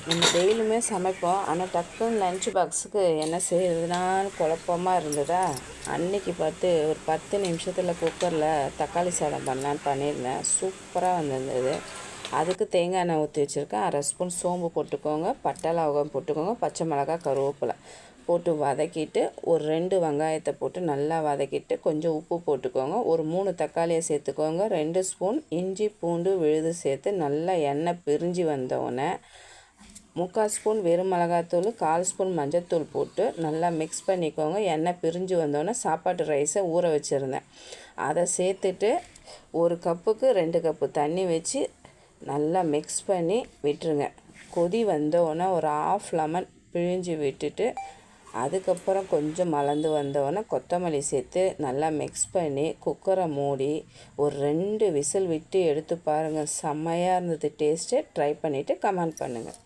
நம்ம டெய்லியுமே சமைப்போம். ஆனால் டக்குன்னு லன்ச் பாக்ஸுக்கு என்ன செய்கிறதுனான்னு குழப்பமாக இருந்ததா, அன்னைக்கு பார்த்து ஒரு 10 நிமிஷத்தில் குக்கரில் தக்காளி சாதம் பண்ணலான்னு பண்ணியிருந்தேன். சூப்பராக வந்திருந்தது. அதுக்கு தேங்காய் எண்ணெய் ஊற்றி வச்சுருக்கேன். 1/2 ஸ்பூன் சோம்பு போட்டுக்கோங்க, பட்டை லவங்கம் போட்டுக்கோங்க, பச்சை மிளகாய், கருவேப்பிலை போட்டு வதக்கிட்டு, ஒரு 2 வெங்காயத்தை போட்டு நல்லா வதக்கிட்டு, கொஞ்சம் உப்பு போட்டுக்கோங்க, ஒரு 3 தக்காளியை சேர்த்துக்கோங்க, 2 ஸ்பூன் இஞ்சி பூண்டு விழுது சேர்த்து நல்லா எண்ணெய் பிரிஞ்சு வந்தோடனே 3/4 ஸ்பூன் வெறும் மிளகாத்தூள், 1/4 ஸ்பூன் மஞ்சத்தூள் போட்டு நல்லா மிக்ஸ் பண்ணிக்கோங்க. எண்ணெய் பிரிஞ்சு வந்தோடனே சாப்பாட்டு ரைஸை ஊற வச்சுருந்தேன், அதை சேர்த்துட்டு 1 கப்புக்கு 2 கப்பு தண்ணி வச்சு நல்லா மிக்ஸ் பண்ணி விட்டுருங்க. கொதி வந்தோடனே ஒரு 1/2 லெமன் பிழிஞ்சு விட்டுட்டு, அதுக்கப்புறம் கொஞ்சம் மலர்ந்து வந்தோடனே கொத்தமல்லி சேர்த்து நல்லா மிக்ஸ் பண்ணி குக்கரை மூடி ஒரு 2 விசில் விட்டு எடுத்து பாருங்கள். செம்மையாக இருந்தது டேஸ்ட்டு. ட்ரை பண்ணிவிட்டு கமெண்ட் பண்ணுங்கள்.